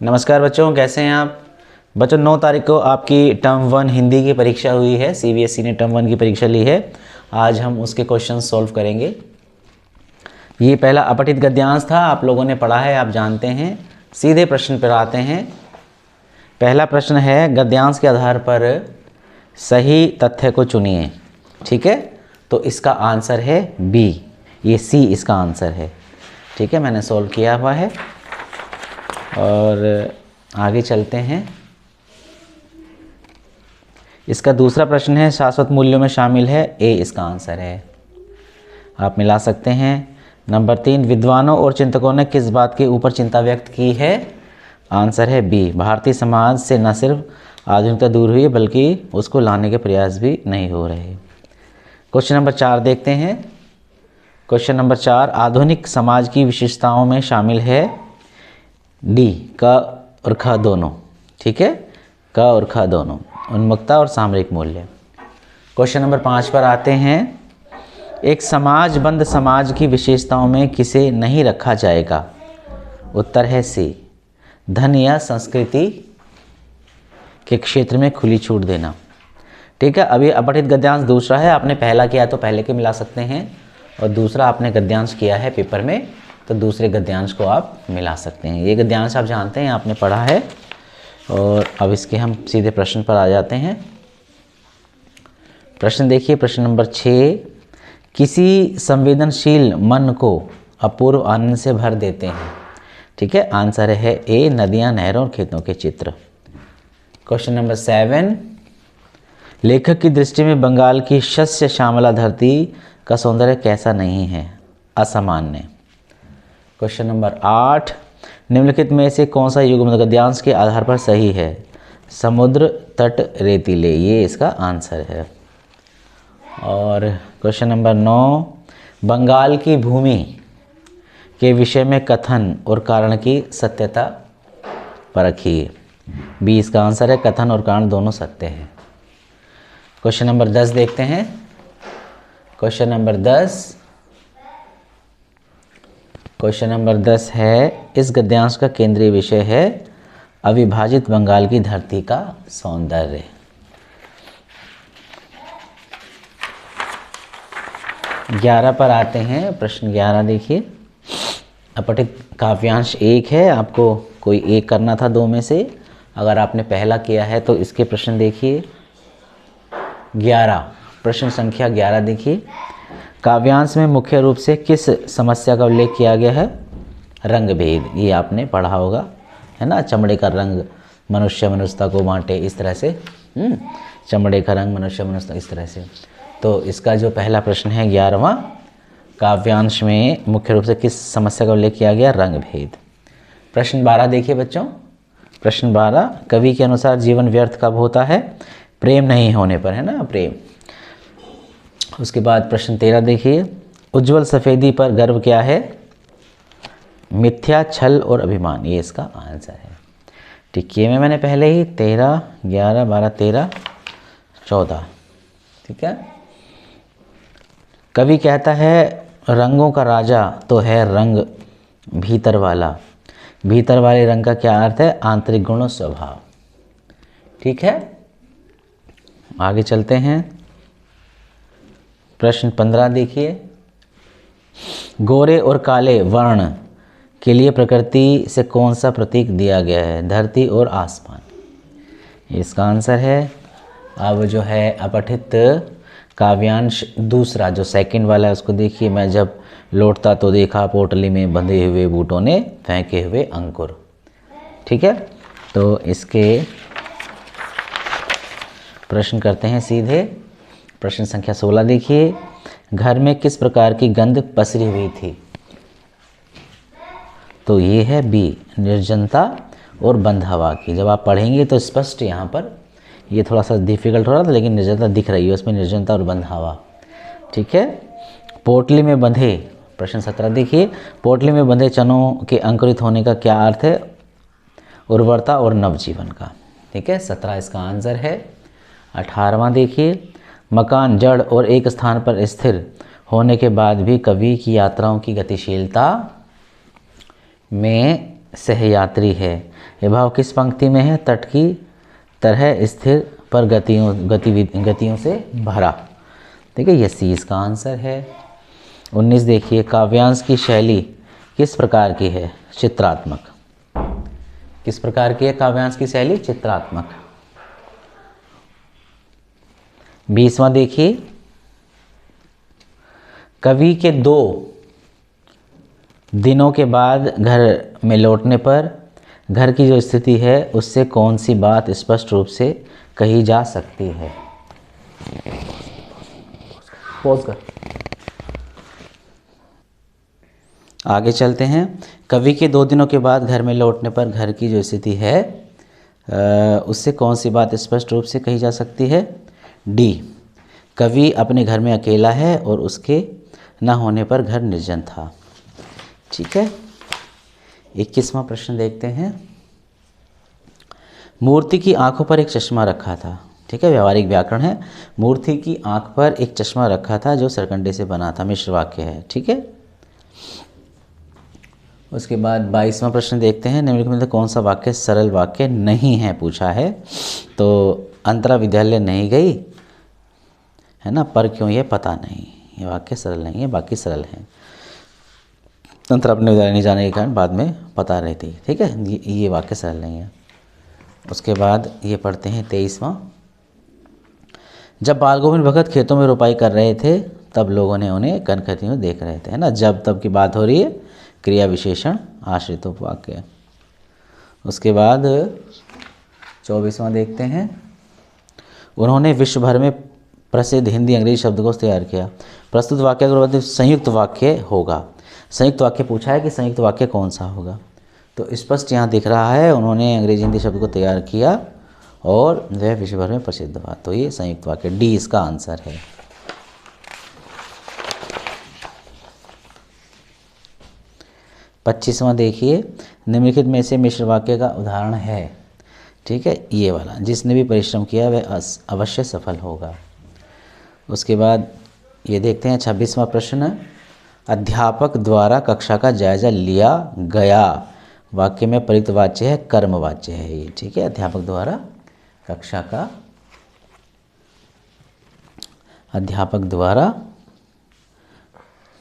नमस्कार बच्चों, कैसे हैं आप बच्चों। 9 तारीख को आपकी टर्म 1 हिंदी की परीक्षा हुई है। सीबीएसई ने टर्म 1 की परीक्षा ली है। आज हम उसके क्वेश्चन सॉल्व करेंगे। ये पहला अपठित गद्यांश था, आप लोगों ने पढ़ा है, आप जानते हैं। सीधे प्रश्न पर आते हैं। पहला प्रश्न है, गद्यांश के आधार पर सही तथ्य को चुनिए। ठीक है, तो इसका आंसर है बी, ये सी इसका आंसर है। ठीक है, मैंने सॉल्व किया हुआ है और आगे चलते हैं। इसका दूसरा प्रश्न है, शाश्वत मूल्यों में शामिल है, ए इसका आंसर है। आप मिला सकते हैं। नंबर 3, विद्वानों और चिंतकों ने किस बात के ऊपर चिंता व्यक्त की है? आंसर है बी, भारतीय समाज से न सिर्फ आधुनिकता दूर हुई बल्कि उसको लाने के प्रयास भी नहीं हो रहे। क्वेश्चन नंबर 4 देखते हैं। क्वेश्चन नंबर 4, आधुनिक समाज की विशेषताओं में शामिल है डी, क और ख दोनों। ठीक है, क और ख दोनों, उन्मुक्ता और सामरिक मूल्य। क्वेश्चन नंबर 5 पर आते हैं। एक समाजबद्ध समाज की विशेषताओं में किसे नहीं रखा जाएगा? उत्तर है सी, धन या संस्कृति के क्षेत्र में खुली छूट देना। ठीक है, अभी अपठित गद्यांश दूसरा है, आपने पहला किया तो पहले के मिला सकते हैं, और दूसरा आपने गद्यांश किया है पेपर में तो दूसरे गद्यांश को आप मिला सकते हैं। ये गद्यांश आप जानते हैं, आपने पढ़ा है। और अब इसके हम सीधे प्रश्न पर आ जाते हैं। प्रश्न देखिए, प्रश्न नंबर 6, किसी संवेदनशील मन को अपूर्व आनंद से भर देते हैं। ठीक है, आंसर है ए, नदियाँ, नहरों और खेतों के चित्र। क्वेश्चन नंबर 7, लेखक की दृष्टि में बंगाल की शस्य श्यामला धरती का सौंदर्य कैसा नहीं है? असामान्य। क्वेश्चन नंबर 8, निम्नलिखित में से कौन सा युग्म गद्यांश के आधार पर सही है? समुद्र तट रेतीले, ये इसका आंसर है। और क्वेश्चन नंबर 9, बंगाल की भूमि के विषय में कथन और कारण की सत्यता परखिए। बी इसका आंसर है, कथन और कारण दोनों सत्य हैं। क्वेश्चन नंबर 10 देखते हैं। क्वेश्चन नंबर 10 है, इस गद्यांश का केंद्रीय विषय है अविभाजित बंगाल की धरती का सौंदर्य। ग्यारह पर आते हैं। प्रश्न 11 देखिए। अपठित काव्यांश 1 है, आपको कोई एक करना था 2 में से। अगर आपने पहला किया है तो इसके प्रश्न देखिए। 11, प्रश्न संख्या 11 देखिए। काव्यांश में मुख्य रूप से किस समस्या का उल्लेख किया गया है? रंग भेद, ये आपने पढ़ा होगा, है ना। चमड़े का रंग मनुष्य मनुष्यता को बांटे, इस तरह से। चमड़े का रंग मनुष्य मनुष्यता, इस तरह से। तो इसका जो पहला प्रश्न है 11वां, काव्यांश में मुख्य रूप से किस समस्या का उल्लेख किया गया? रंग भेद। प्रश्न 12 देखिए बच्चों। प्रश्न 12, कवि के अनुसार जीवन व्यर्थ कब होता है? प्रेम नहीं होने पर, है ना, प्रेम। उसके बाद प्रश्न 13 देखिए। उज्ज्वल सफ़ेदी पर गर्व क्या है? मिथ्या, छल और अभिमान, ये इसका आंसर है। ठीक है, मैंने पहले ही 13, 11, 12, 13, 14। ठीक है। कवि कहता है रंगों का राजा तो है रंग भीतर वाला। भीतर वाले रंग का क्या अर्थ है? आंतरिक गुण और स्वभाव। ठीक है, आगे चलते हैं। प्रश्न 15 देखिए। गोरे और काले वर्ण के लिए प्रकृति से कौन सा प्रतीक दिया गया है? धरती और आसमान, इसका आंसर है। अब जो है अपठित काव्यांश दूसरा, जो सेकंड वाला है, उसको देखिए। मैं जब लौटता तो देखा पोटली में बंधे हुए बूटों ने फेंके हुए अंकुर। ठीक है, तो इसके प्रश्न करते हैं सीधे। प्रश्न संख्या 16 देखिए। घर में किस प्रकार की गंध पसरी हुई थी? तो ये है बी, निर्जनता और बंद हवा की। जब आप पढ़ेंगे तो स्पष्ट, यहाँ पर ये थोड़ा सा डिफिकल्ट हो रहा था, लेकिन निर्जनता दिख रही है उसमें, निर्जनता और बंद हवा। ठीक है। पोटली में बंधे, प्रश्न 17 देखिए। पोटली में बंधे चनों के अंकुरित होने का क्या अर्थ है? उर्वरता और नवजीवन का। ठीक है, 17 इसका आंसर है। 18वां देखिए। मकान जड़ और एक स्थान पर स्थिर होने के बाद भी कवि की यात्राओं की गतिशीलता में सहयात्री है। यह भाव किस पंक्ति में है? तट की तरह स्थिर पर गतियों से भरा। ठीक है, ये सी इसका आंसर है। 19 देखिए, काव्यांश की शैली किस प्रकार की है? चित्रात्मक। किस प्रकार की है काव्यांश की शैली? चित्रात्मक। 20वां देखिए, कवि के 2 दिनों के बाद घर में लौटने पर घर की जो स्थिति है उससे कौन सी बात स्पष्ट रूप से कही जा सकती है? पॉज कर। आगे चलते हैं। कवि के 2 दिनों के बाद घर में लौटने पर घर की जो स्थिति है उससे कौन सी बात स्पष्ट रूप से कही जा सकती है? डी, कवि अपने घर में अकेला है और उसके न होने पर घर निर्जन था। ठीक है, 21वां प्रश्न देखते हैं। मूर्ति की आंखों पर एक चश्मा रखा था। ठीक है, व्यावहारिक व्याकरण है। मूर्ति की आंख पर एक चश्मा रखा था जो सरकंडे से बना था। मिश्र वाक्य है। ठीक है, उसके बाद 22वां प्रश्न देखते हैं। निम्नलिखित में से कौन सा वाक्य सरल वाक्य नहीं है पूछा है? तो अंतरा विद्यालय नहीं गई है ना, पर क्यों ये पता नहीं। ये वाक्य सरल नहीं है, बाकी सरल है। अंतरा अपने विद्यालय नहीं जाने के कारण बाद में पता रहती। ठीक है, ये वाक्य सरल नहीं है। उसके बाद ये पढ़ते हैं 23वां। जब बाल गोविंद भगत खेतों में रोपाई कर रहे थे तब लोगों ने उन्हें कनखती में देख रहे थे। है ना, जब तब की बात हो रही है, क्रिया विशेषण आश्रित उपवाक्य। उसके बाद 24वां देखते हैं। उन्होंने विश्व भर में प्रसिद्ध हिंदी अंग्रेजी शब्दकोश तैयार किया। प्रस्तुत वाक्य का संयुक्त वाक्य होगा। संयुक्त वाक्य पूछा है कि संयुक्त वाक्य कौन सा होगा? तो स्पष्ट यहाँ दिख रहा है, उन्होंने अंग्रेजी हिंदी शब्द को तैयार किया और वह विश्व भर में प्रसिद्ध हुआ। तो ये संयुक्त वाक्य, डी इसका आंसर है। 25वां देखिए, निम्नलिखित में से मिश्र वाक्य का उदाहरण है। ठीक है, ये वाला, जिसने भी परिश्रम किया वह अवश्य सफल होगा। उसके बाद ये देखते हैं 26वां प्रश्न। अध्यापक द्वारा कक्षा का जायजा लिया गया। वाक्य में प्रयुक्त वाच्य है, कर्मवाच्य है ये। ठीक है, अध्यापक द्वारा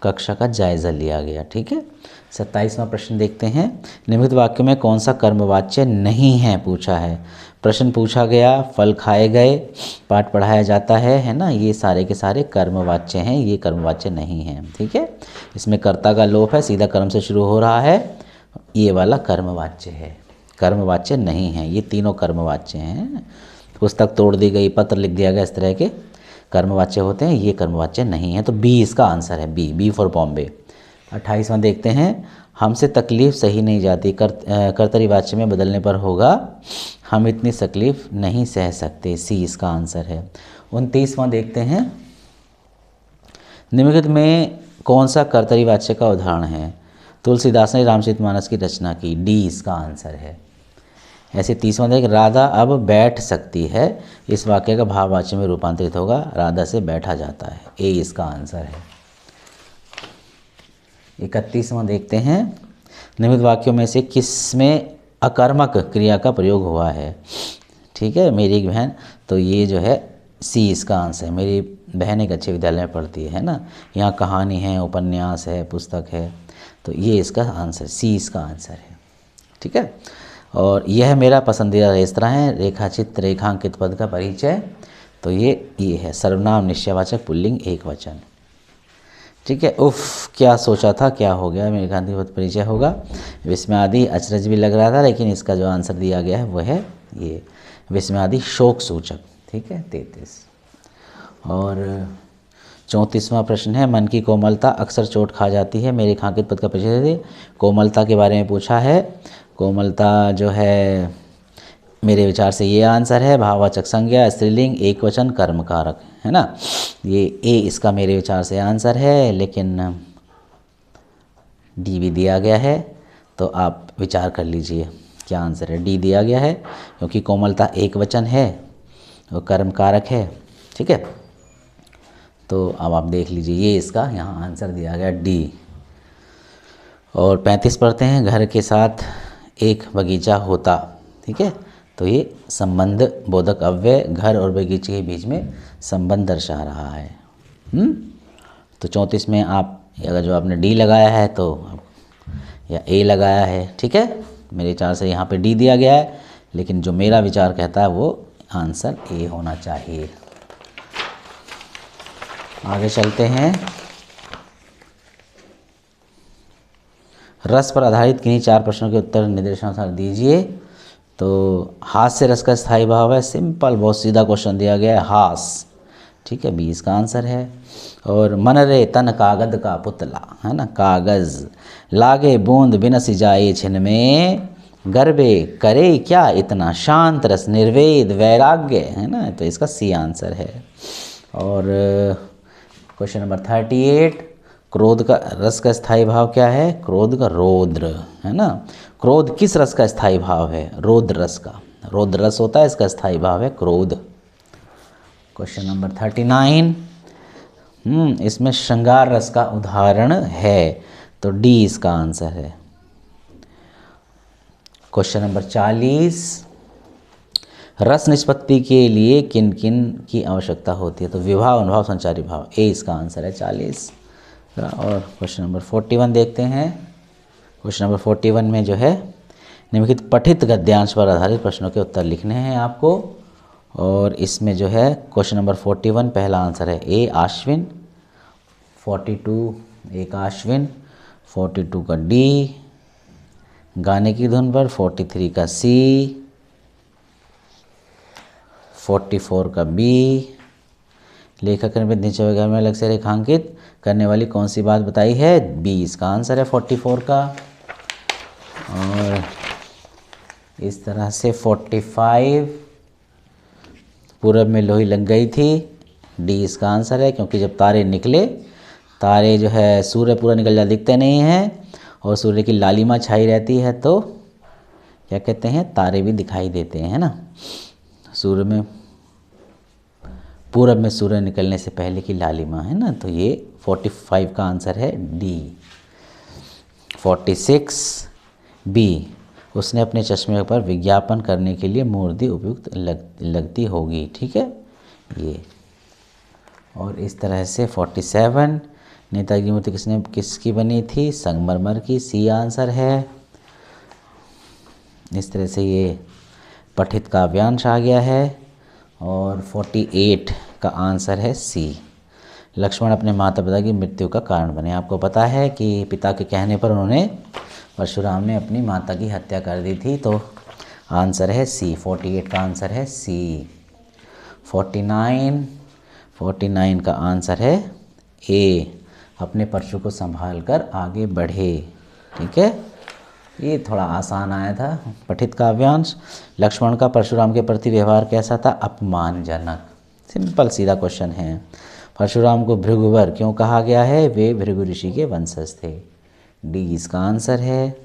कक्षा का जायजा लिया गया। ठीक है, 27वां प्रश्न देखते हैं। निम्नलिखित वाक्य में कौन सा कर्मवाच्य नहीं है पूछा है? प्रश्न पूछा गया, फल खाए गए, पाठ पढ़ाया जाता है ना, ये सारे के सारे कर्मवाच्य हैं, ये कर्मवाच्य नहीं हैं। ठीक है, इसमें कर्ता का लोप है, सीधा कर्म से शुरू हो रहा है, ये वाला कर्मवाच्य है, कर्मवाच्य नहीं है। ये तीनों कर्मवाच्य हैं। पुस्तक तोड़ दी गई, पत्र लिख दिया गया, इस तरह के कर्मवाच्य होते हैं, ये कर्मवाच्य नहीं है। तो बी इसका आंसर है, बी फॉर बॉम्बे। 28वां देखते हैं। हमसे तकलीफ़ सही नहीं जाती, कर्तरीवाच्य में बदलने पर होगा हम इतनी तकलीफ़ नहीं सह सकते, सी इसका आंसर है। 29वां देखते हैं। निम्नलिखित में कौन सा कर्तरीवाच्य का उदाहरण है? तुलसीदास ने रामचरितमानस की रचना की, डी इसका आंसर है। ऐसे 30वां देख, राधा अब बैठ सकती है, इस वाक्य का भाववाच्य में रूपांतरित होगा, राधा से बैठा जाता है, ए इसका आंसर है। 31वां देखते हैं। निम्नलिखित वाक्यों में से किसमें अकर्मक क्रिया का प्रयोग हुआ है? ठीक है, मेरी एक बहन, तो ये जो है सी इसका आंसर है। मेरी बहन एक अच्छे विद्यालय में पढ़ती है ना, यहाँ कहानी है, उपन्यास है, पुस्तक है, तो ये इसका आंसर, सी इसका आंसर है। ठीक है, और यह मेरा पसंदीदा रेस्तरां है, रेखाचित्र रेखांकित पद का परिचय, तो ये है सर्वनाम निश्चयवाचक पुल्लिंग एक वचन। ठीक है, उफ क्या सोचा था, क्या हो गया, मेरे गांधी पद परिचय होगा। विस्मयादि अचरज भी लग रहा था, लेकिन इसका जो आंसर दिया गया है वह है ये विस्मयादि शोक सूचक। ठीक है, 33। और 34वां प्रश्न है। मन की कोमलता अक्सर चोट खा जाती है, मेरे रेखांकित पद का परिचय दे। कोमलता के बारे में पूछा है। कोमलता जो है मेरे विचार से ये आंसर है, भाववाचक संज्ञा, स्त्रीलिंग, एक वचन, कर्मकारक, है ना, ये ए इसका मेरे विचार से आंसर है, लेकिन डी भी दिया गया है, तो आप विचार कर लीजिए क्या आंसर है। डी दिया गया है क्योंकि कोमलता एक वचन है और कर्मकारक है। ठीक है, तो अब आप देख लीजिए, ये इसका यहाँ आंसर दिया गया डी। और 35 पढ़ते हैं। घर के साथ एक बगीचा होता। ठीक है, तो ये संबंध बोधक अव्यय घर और बगीचे के बीच में संबंध दर्शा रहा है। तो 34 में आप अगर जो आपने डी लगाया है तो या ए लगाया है। ठीक है, मेरे विचार से यहाँ पे डी दिया गया है, लेकिन जो मेरा विचार कहता है वो आंसर ए होना चाहिए। आगे चलते हैं। रस पर आधारित किन्हीं 4 प्रश्नों के उत्तर निर्देशानुसार दीजिए। तो हास्य रस का स्थायी भाव है, सिंपल, बहुत सीधा क्वेश्चन दिया गया है, हास। ठीक है, 20 का आंसर है। और मन रे तन कागद का पुतला, है ना, कागज़ लागे बूंद बिनस जाए छिन में, गर्वे करे क्या इतना, शांत रस निर्वेद वैराग्य, है ना, तो इसका सी आंसर है। और क्वेश्चन नंबर 38, क्रोध का रस का स्थायी भाव क्या है? क्रोध का रौद्र, है ना। क्रोध किस रस का स्थायी भाव है? रौद्र रस का। रौद्र रस होता है, इसका स्थायी भाव है क्रोध। क्वेश्चन नंबर 39, इसमें श्रृंगार रस का उदाहरण है, तो डी इसका आंसर है। क्वेश्चन नंबर 40, रस निष्पत्ति के लिए किन किन की आवश्यकता होती है? तो विभाव, अनुभाव, संचारी भाव, ए इसका आंसर है 40। और क्वेश्चन नंबर 41 देखते हैं। क्वेश्चन नंबर 41 में जो है निम्नलिखित पठित गद्यांश पर आधारित प्रश्नों के उत्तर लिखने हैं आपको। और इसमें जो है क्वेश्चन नंबर 41 पहला आंसर है ए आश्विन, 42 एक आश्विन, 42 का डी, गाने की धुन पर 43 का सी, 44 का बी, लेखक ने नीचे वगैरह में अलग से रेखांकित करने वाली कौन सी बात बताई है? बी इसका आंसर है 44 का। और इस तरह से 45, पूरब में लोही लग गई थी, डी इसका आंसर है, क्योंकि जब तारे निकले, तारे जो है सूर्य पूरा निकल जा दिखते नहीं हैं और सूर्य की लालिमा छाई रहती है, तो क्या कहते हैं? तारे भी दिखाई देते हैं, है ना। सूर्य में, पूरब में सूर्य निकलने से पहले की लालिमा, है ना, तो ये 45 का आंसर है डी। 46 बी, उसने अपने चश्मे पर विज्ञापन करने के लिए मूर्ति उपयुक्त लगती होगी। ठीक है, ये। और इस तरह से 47, नेताजी की मूर्ति किसकी बनी थी? संगमरमर की, सी आंसर है। इस तरह से ये पठित काव्यांश आ गया है। और 48 का आंसर है सी, लक्ष्मण अपने माता पिता की मृत्यु का कारण बने। आपको पता है कि पिता के कहने पर उन्होंने, परशुराम ने अपनी माता की हत्या कर दी थी, तो आंसर है सी, 48 का आंसर है सी। 49 का आंसर है ए, अपने परशु को संभाल कर आगे बढ़े। ठीक है, ये थोड़ा आसान आया था। पठित काव्यांश, लक्ष्मण का परशुराम के प्रति व्यवहार कैसा था? अपमानजनक। सिंपल सीधा क्वेश्चन है। परशुराम को भृगुवर क्यों कहा गया है? वे भृगु ऋषि के वंशज थे, डी इसका आंसर है।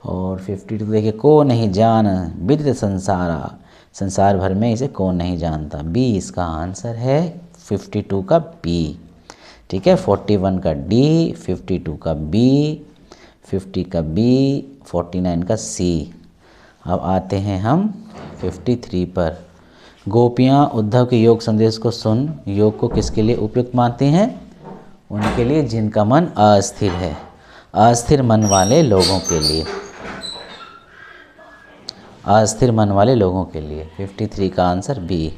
और 52 देखिए, को नहीं जान विदित संसारा, संसार भर में इसे कौन नहीं जानता, बी इसका आंसर है। 52 का बी। ठीक है, 41 का डी, 52 का बी, 50 का बी, 49 का सी। अब आते हैं हम 53 पर। गोपियाँ उद्धव के योग संदेश को सुन योग को किसके लिए उपयुक्त मानती हैं? उनके लिए जिनका मन अस्थिर है, अस्थिर मन वाले लोगों के लिए, अस्थिर मन वाले लोगों के लिए। 53 का आंसर बी।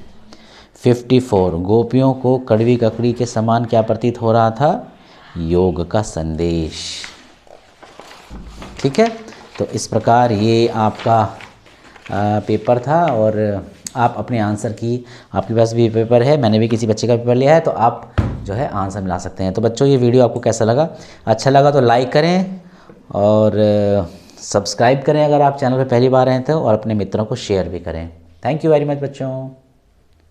54, गोपियों को कड़वी ककड़ी के समान क्या प्रतीत हो रहा था? योग का संदेश। ठीक है, तो इस प्रकार ये आपका पेपर था। और आप अपने आंसर की, आपके पास भी पेपर है, मैंने भी किसी बच्चे का पेपर लिया है, तो आप जो है आंसर मिला सकते हैं। तो बच्चों, ये वीडियो आपको कैसा लगा? अच्छा लगा तो लाइक करें और सब्सक्राइब करें अगर आप चैनल पर पहली बार आए थे, और अपने मित्रों को शेयर भी करें। थैंक यू वेरी मच बच्चों।